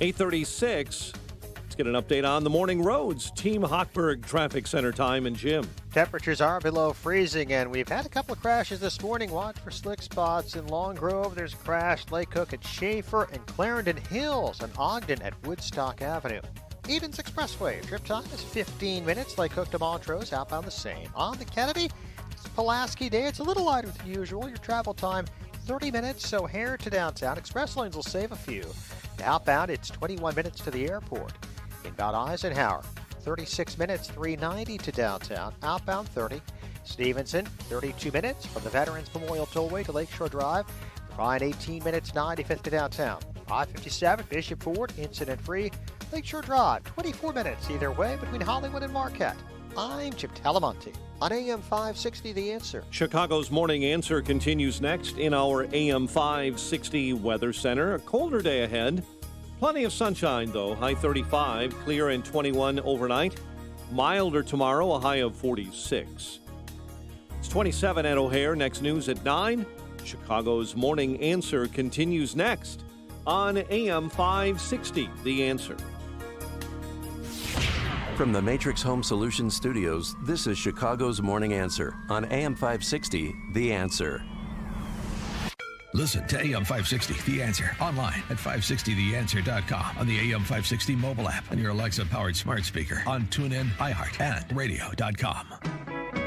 8:36. Let's get an update on the morning roads. Team Hochberg Traffic Center time and Jim. Temperatures are below freezing, and we've had a couple of crashes this morning. Watch for slick spots in Long Grove. There's a crash. Lake Cook at Schaefer and Clarendon Hills and Ogden at Woodstock Avenue. Edens Expressway. Trip time is 15 minutes. Lake Cook to Montrose. Outbound the same. On the Kennedy, it's Pulaski Day. It's a little lighter than usual. Your travel time 30 minutes, so Hare to downtown. Express lanes will save a few. Outbound, it's 21 minutes to the airport. Inbound Eisenhower, 36 minutes, 390 to downtown. Outbound 30. Stevenson, 32 minutes from the Veterans Memorial Tollway to Lakeshore Drive. Ryan, 18 minutes, 95th to downtown. I-57, Bishop Ford, incident-free. Lakeshore Drive, 24 minutes either way between Hollywood and Marquette. I'm Chip Talamonte on AM 560, The Answer. Chicago's Morning Answer continues next in our AM 560 Weather Center. A colder day ahead. Plenty of sunshine, though. High 35, clear and 21 overnight. Milder tomorrow, a high of 46. It's 27 at O'Hare. Next news at 9. Chicago's Morning Answer continues next on AM 560, The Answer. From the Matrix Home Solutions Studios, this is Chicago's Morning Answer on AM 560, The Answer. Listen to AM 560, The Answer, online at 560theanswer.com, on the AM 560 mobile app, on your Alexa-powered smart speaker, on TuneIn, iHeart, and radio.com.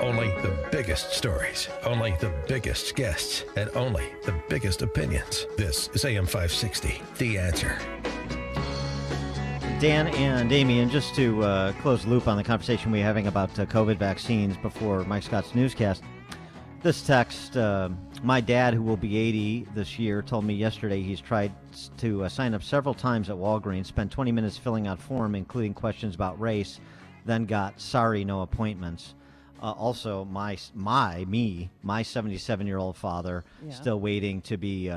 Only the biggest stories, only the biggest guests, and only the biggest opinions. This is AM 560, The Answer. Dan and Amy, and just to close the loop on the conversation we were having about COVID vaccines before Mike Scott's newscast, this text, my dad, who will be 80 this year, told me yesterday he's tried to sign up several times at Walgreens, spent 20 minutes filling out form, including questions about race, then got, sorry, no appointments. Also, my 77-year-old father, still waiting to be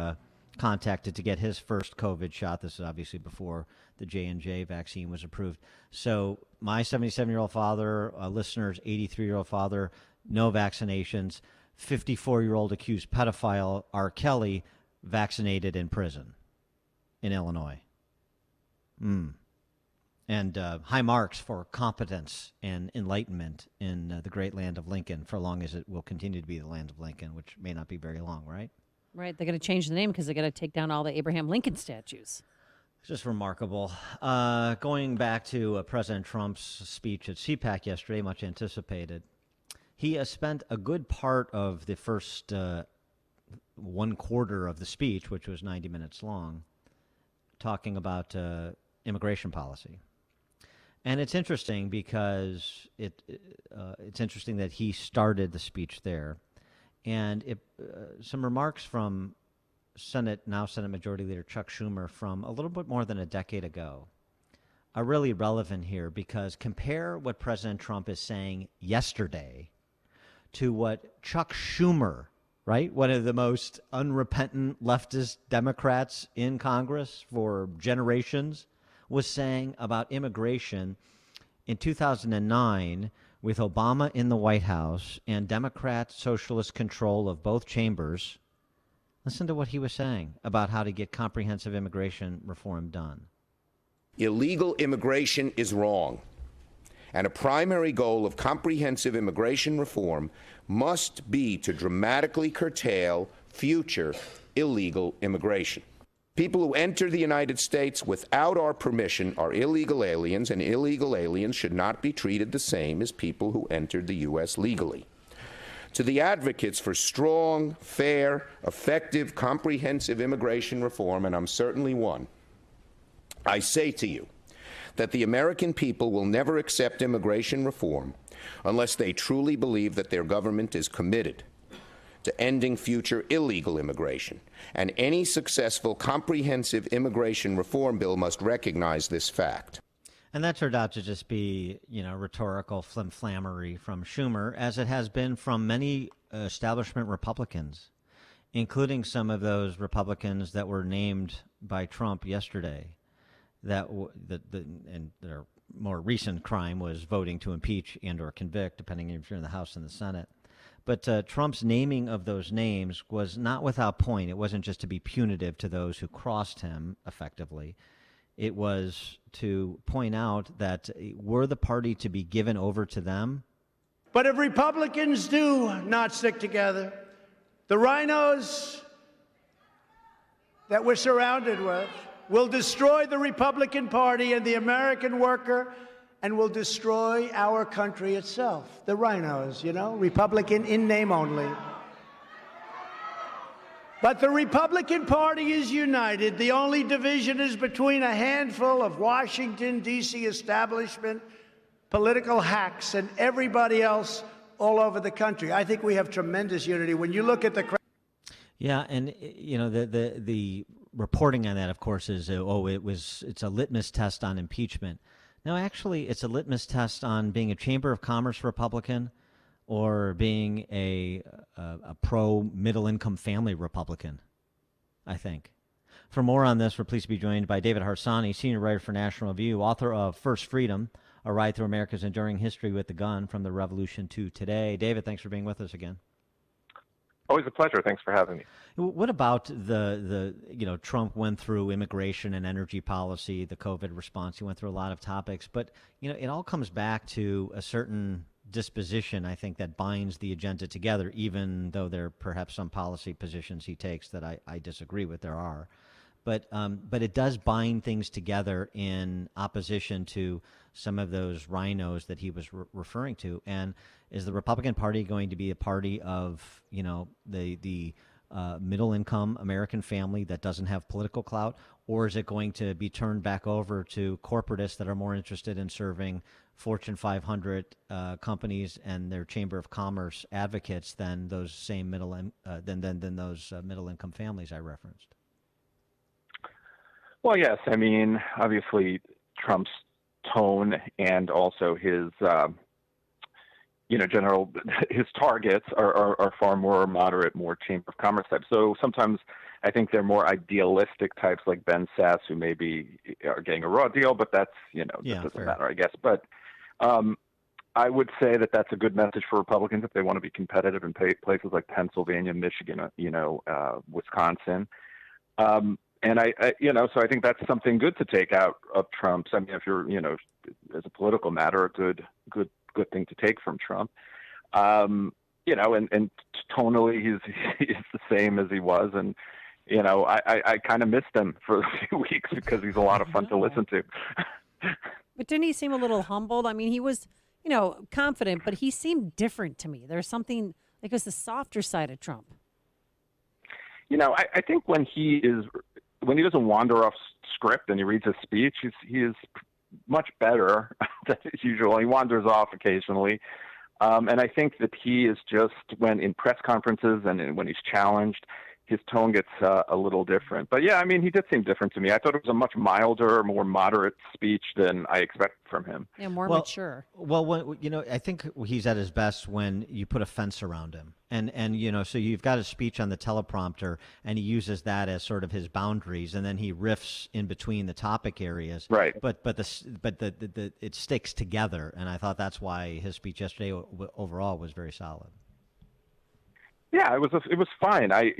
contacted to get his first COVID shot. This is obviously before the J&J vaccine was approved. So my 77-year-old father, listeners, 83-year-old father, no vaccinations. 54-year-old accused pedophile R. Kelly vaccinated in prison in Illinois. And high marks for competence and enlightenment in the great land of Lincoln, for long as it will continue to be the land of Lincoln, which may not be very long, right? Right. They're going to change the name because they're going to take down all the Abraham Lincoln statues. It's just remarkable. Going back to President Trump's speech at CPAC yesterday, much anticipated. He spent a good part of the first one quarter of the speech, which was 90 minutes long, talking about immigration policy. And it's interesting because it's interesting that he started the speech there. And some remarks from Senate Majority Leader Chuck Schumer from a little bit more than a decade ago are really relevant here, because compare what President Trump is saying yesterday to what Chuck Schumer, right, one of the most unrepentant leftist Democrats in Congress for generations, was saying about immigration in 2009 with Obama in the White House and Democrat socialist control of both chambers. Listen to what he was saying about how to get comprehensive immigration reform done. Illegal immigration is wrong. And a primary goal of comprehensive immigration reform must be to dramatically curtail future illegal immigration. People who enter the United States without our permission are illegal aliens, and illegal aliens should not be treated the same as people who entered the U.S. legally. To the advocates for strong, fair, effective, comprehensive immigration reform, and I'm certainly one, I say to you that the American people will never accept immigration reform unless they truly believe that their government is committed to ending future illegal immigration. And any successful comprehensive immigration reform bill must recognize this fact. And that turned out to just be, rhetorical flimflammery from Schumer, as it has been from many establishment Republicans, including some of those Republicans that were named by Trump yesterday. And their more recent crime was voting to impeach and or convict, depending if you're in the House and the Senate. But Trump's naming of those names was not without point. It wasn't just to be punitive to those who crossed him effectively. it was to point out that we're the party to be given over to them. But if Republicans do not stick together, the rhinos that we're surrounded with will destroy the Republican Party and the American worker, and will destroy our country itself. The rhinos, Republican in name only. But the Republican Party is united. The only division is between a handful of Washington, D.C. establishment political hacks and everybody else all over the country. I think we have tremendous unity. When you look at the... Yeah, and the reporting on that, of course, is, it's a litmus test on impeachment. No, actually, it's a litmus test on being a Chamber of Commerce Republican or being a pro-middle-income family Republican, I think. For more on this, we're pleased to be joined by David Harsanyi, senior writer for National Review, author of First Freedom, A Ride Through America's Enduring History with the Gun, From the Revolution to Today. David, thanks for being with us again. Always a pleasure. Thanks for having me. What about the Trump went through immigration and energy policy, the COVID response. He went through a lot of topics, but it all comes back to a certain disposition, I think, that binds the agenda together, even though there are perhaps some policy positions he takes that I disagree with. There are. But it does bind things together in opposition to some of those rhinos that he was referring to. And is the Republican Party going to be a party of, the middle-income American family that doesn't have political clout, or is it going to be turned back over to corporatists that are more interested in serving Fortune 500 companies and their Chamber of Commerce advocates than those same middle-income families I referenced? Well, yes. I mean, obviously, Trump's tone and also his, his targets are far more moderate, more Chamber of Commerce types. So sometimes I think they're more idealistic types like Ben Sasse, who maybe are getting a raw deal, but that's, that doesn't matter, I guess. But I would say that that's a good message for Republicans if they want to be competitive in places like Pennsylvania, Michigan, Wisconsin. And so I think that's something good to take out of Trump's. I mean, if you're, as a political matter, a good thing to take from Trump. And tonally he's the same as he was. And, I kind of missed him for a few weeks because he's a lot of fun to listen to. But didn't he seem a little humbled? I mean, he was, confident, but he seemed different to me. There's something, like, it was the softer side of Trump. I think when he doesn't wander off script and he reads his speech, he is much better than usual. He wanders off occasionally. And I think that he is just, when in press conferences and when he's challenged, his tone gets a little different. But yeah, I mean, he did seem different to me. I thought it was a much milder, more moderate speech than I expected from him. Yeah, more mature. Well, I think he's at his best when you put a fence around him. And so you've got a speech on the teleprompter, and he uses that as sort of his boundaries, and then he riffs in between the topic areas. Right. But it sticks together, and I thought that's why his speech yesterday overall was very solid. Yeah, it was fine. I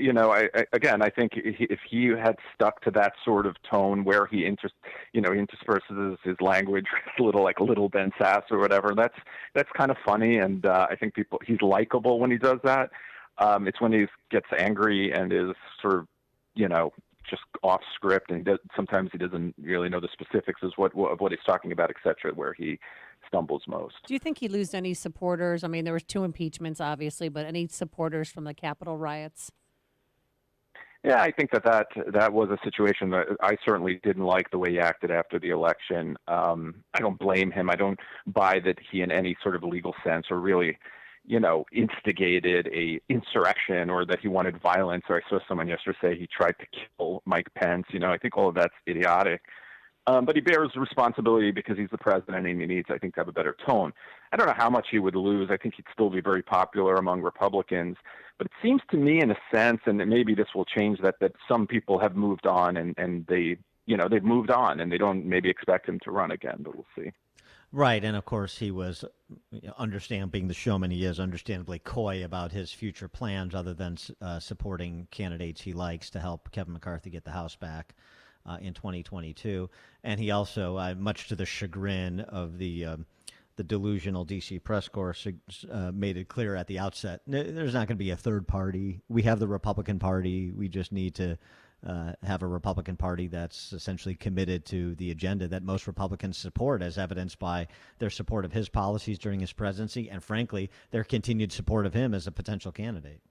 think if he had stuck to that sort of tone where he intersperses his language, little Ben Sasse or whatever, that's kind of funny, and I think he's likable when he does that. It's when he gets angry and is sort of, just off script, and sometimes he doesn't really know the specifics of what he's talking about, etc., where he stumbles most. Do you think he lose any supporters? I mean, there was 2 impeachments, obviously, but any supporters from the Capitol riots? Yeah, I think that was a situation that I certainly didn't like the way he acted after the election. I don't blame him. I don't buy that he, in any sort of legal sense, or really, instigated a insurrection, or that he wanted violence. Or I saw someone yesterday say he tried to kill Mike Pence. I think all of that's idiotic. But he bears responsibility because he's the president, and he needs, I think, to have a better tone. I don't know how much he would lose. I think he'd still be very popular among Republicans. But it seems to me, in a sense, and maybe this will change, that some people have moved on, and they've moved on, and they don't maybe expect him to run again, but we'll see. Right, and of course he was, being the showman he is, understandably coy about his future plans, other than supporting candidates he likes to help Kevin McCarthy get the House back. in 2022. And he also, much to the chagrin of the delusional D.C. press corps, made it clear at the outset, there's not going to be a third party. We have the Republican Party. We just need to have a Republican Party that's essentially committed to the agenda that most Republicans support, as evidenced by their support of his policies during his presidency and, frankly, their continued support of him as a potential candidate.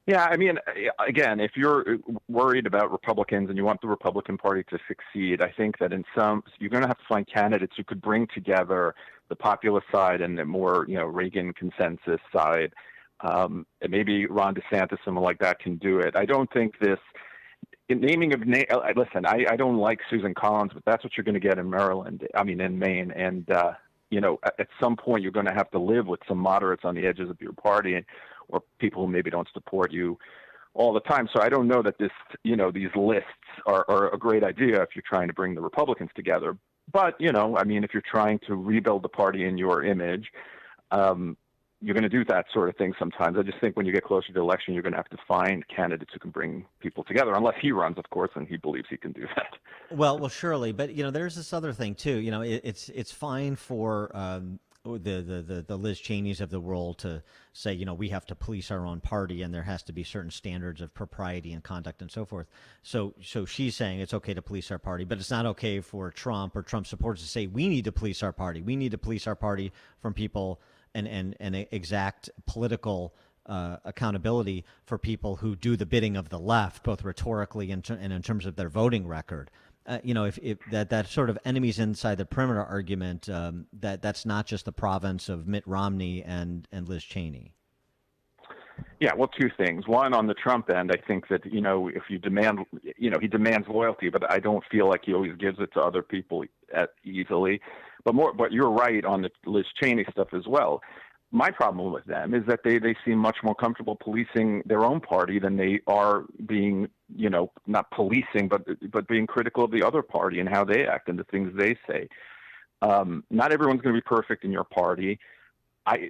Yeah, I mean, again, if you're worried about Republicans and you want the Republican Party to succeed, I think that you're going to have to find candidates who could bring together the populist side and the more, Reagan consensus side. And maybe Ron DeSantis, someone like that, can do it. I don't think this naming of listen, I don't like Susan Collins, but that's what you're going to get in in Maine. And, at some point you're going to have to live with some moderates on the edges of your party or people who maybe don't support you all the time. So I don't know that these lists are a great idea if you're trying to bring the Republicans together. But, if you're trying to rebuild the party in your image, you're going to do that sort of thing sometimes. I just think when you get closer to the election, you're going to have to find candidates who can bring people together, unless he runs, of course, and he believes he can do that. Well, surely. But, there's this other thing, too. It's fine for the Liz Cheneys of the world to say, we have to police our own party and there has to be certain standards of propriety and conduct and so forth. So she's saying it's okay to police our party, but it's not okay for Trump or Trump supporters to say we need to police our party. We need to police our party from people and exact political accountability for people who do the bidding of the left, both rhetorically and in terms of their voting record. If that sort of enemies inside the perimeter argument, that's not just the province of Mitt Romney and Liz Cheney. Yeah, well, two things. One, on the Trump end, I think that, if you demand, he demands loyalty, but I don't feel like he always gives it to other people easily. But you're right on the Liz Cheney stuff as well. My problem with them is that they seem much more comfortable policing their own party than they are being, not policing, but being critical of the other party and how they act and the things they say. Not everyone's going to be perfect in your party.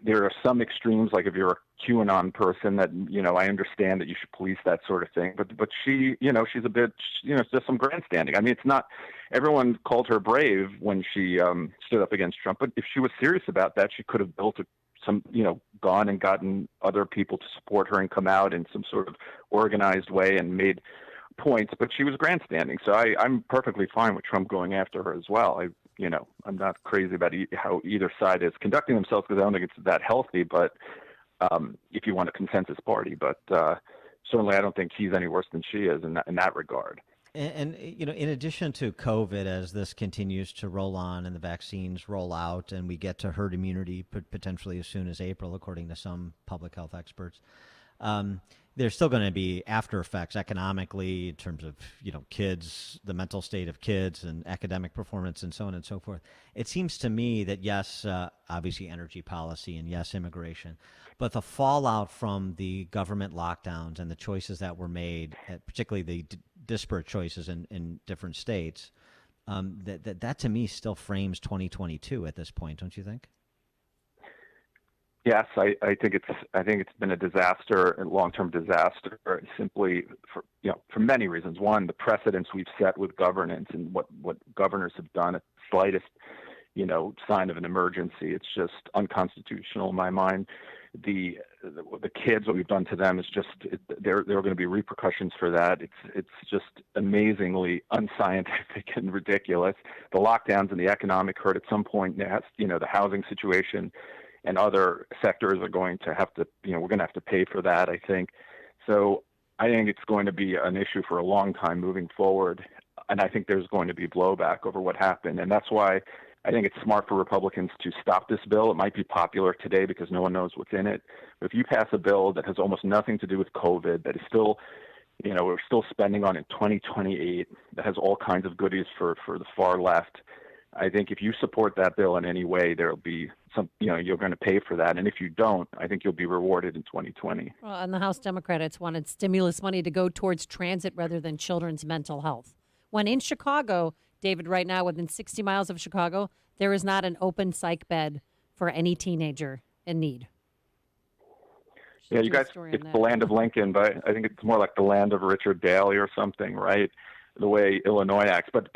There are some extremes, like if you're a QAnon person, that I understand that you should police that sort of thing. But she, she's a bit, it's just some grandstanding. I mean, it's not. Everyone called her brave when she stood up against Trump. But if she was serious about that, she could have gone and gotten other people to support her and come out in some sort of organized way and made points. But she was grandstanding. So I'm perfectly fine with Trump going after her as well. I'm not crazy about how either side is conducting themselves, because I don't think it's that healthy. But if you want a consensus party, but certainly I don't think he's any worse than she is in that regard. And in addition to COVID, as this continues to roll on and the vaccines roll out and we get to herd immunity potentially as soon as April, according to some public health experts, there's still going to be after effects economically in terms of, kids, the mental state of kids and academic performance and so on and so forth. It seems to me that, yes, obviously energy policy and yes, immigration, but the fallout from the government lockdowns and the choices that were made, particularly the disparate choices in different states, that to me still frames 2022 at this point, don't you think? Yes, I think it's been a disaster, a long-term disaster, simply for many reasons. One, the precedents we've set with governance and what governors have done at the slightest, sign of an emergency. It's just unconstitutional in my mind. The kids, what we've done to them is just there are going to be repercussions for that. It's just amazingly unscientific and ridiculous. The lockdowns and the economic hurt at some point. The housing situation and other sectors are going to have to, we're going to have to pay for that, I think. So I think it's going to be an issue for a long time moving forward. And I think there's going to be blowback over what happened. And that's why I think it's smart for Republicans to stop this bill. It might be popular today because no one knows what's in it. But if you pass a bill that has almost nothing to do with COVID, that is still, we're still spending on in 2028, that has all kinds of goodies for the far left, I think if you support that bill in any way, there'll be some, you're going to pay for that. And if you don't, I think you'll be rewarded in 2020. Well, and the House Democrats wanted stimulus money to go towards transit rather than children's mental health. When in Chicago, David, right now, within 60 miles of Chicago, there is not an open psych bed for any teenager in need. Yeah, you guys, it's the land of Lincoln, but I think it's more like the land of Richard Daley or something, right? the way Illinois acts. But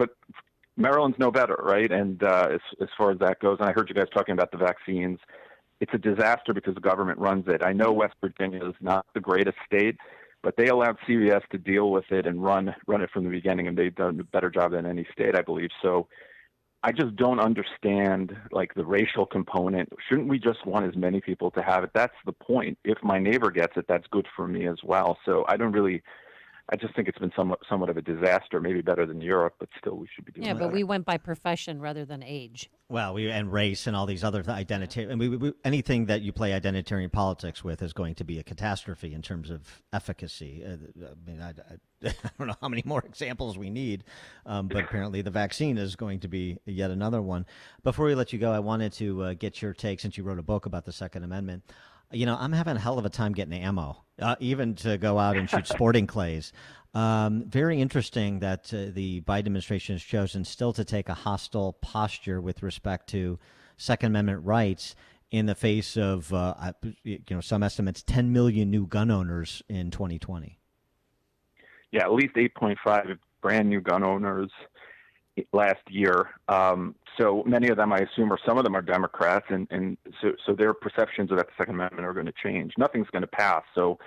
Maryland's no better, right? And as far as that goes, and I heard you guys talking about the vaccines, it's a disaster because the government runs it. I know West Virginia is not the greatest state, but they allowed CVS to deal with it and run it from the beginning, and they've done a better job than any state, I believe. So I just don't understand, like, the racial component. Shouldn't we just want as many people to have it? That's the point. If my neighbor gets it, that's good for me as well. So I just think it's been somewhat of a disaster, maybe better than Europe, but still we should be doing Yeah, better. but we went by profession rather than age. Well, and race and all these other identity. And anything that you play identitarian politics with is going to be a catastrophe in terms of efficacy. I don't know how many more examples we need, but apparently the vaccine is going to be yet another one. Before we let you go, I wanted to get your take, since you wrote a book about the Second Amendment. You know, I'm having a hell of a time getting ammo, even to go out and shoot sporting clays. Very interesting that the Biden administration has chosen still to take a hostile posture with respect to Second Amendment rights in the face of, some estimates, 10 million new gun owners in 2020. Yeah, at least 8.5 brand new gun owners last year. So many of them, I assume, or some of them are Democrats, and so their perceptions of that Second Amendment are going to change. Nothing's going to pass, so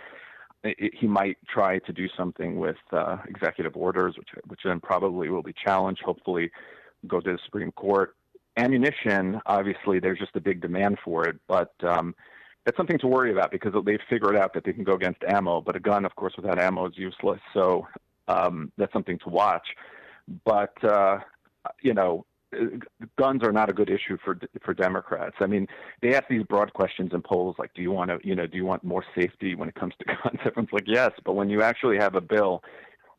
he might try to do something with executive orders, which then probably will be challenged, hopefully go to the Supreme Court. Ammunition, obviously, there's just a big demand for it, but that's something to worry about because they've figured out that they can go against ammo, but a gun, of course, without ammo is useless, so that's something to watch. But, guns are not a good issue for Democrats. I mean, they ask these broad questions in polls like, do you want more safety when it comes to guns? Everyone's like, yes, but when you actually have a bill,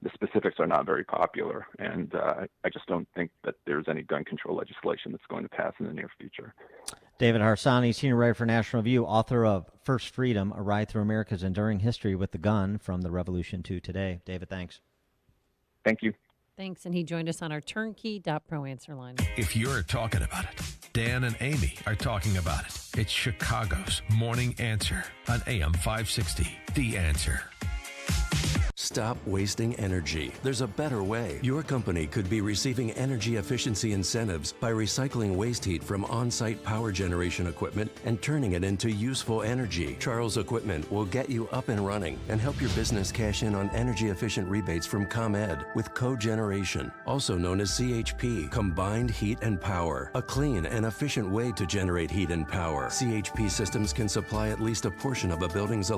the specifics are not very popular. And I just don't think that there's any gun control legislation that's going to pass in the near future. David Harsanyi, senior writer for National Review, author of First Freedom, A Ride Through America's Enduring History with the Gun, From the Revolution to Today. David, thanks. Thank you. Thanks, and he joined us on our turnkey.pro answer line. If you're talking about it, Dan and Amy are talking about it. It's Chicago's Morning Answer on AM 560. The Answer. Stop wasting energy. There's a better way. Your company could be receiving energy efficiency incentives by recycling waste heat from on-site power generation equipment and turning it into useful energy. Charles Equipment will get you up and running and help your business cash in on energy-efficient rebates from ComEd with cogeneration, also known as CHP, Combined Heat and Power, a clean and efficient way to generate heat and power. CHP systems can supply at least a portion of a building's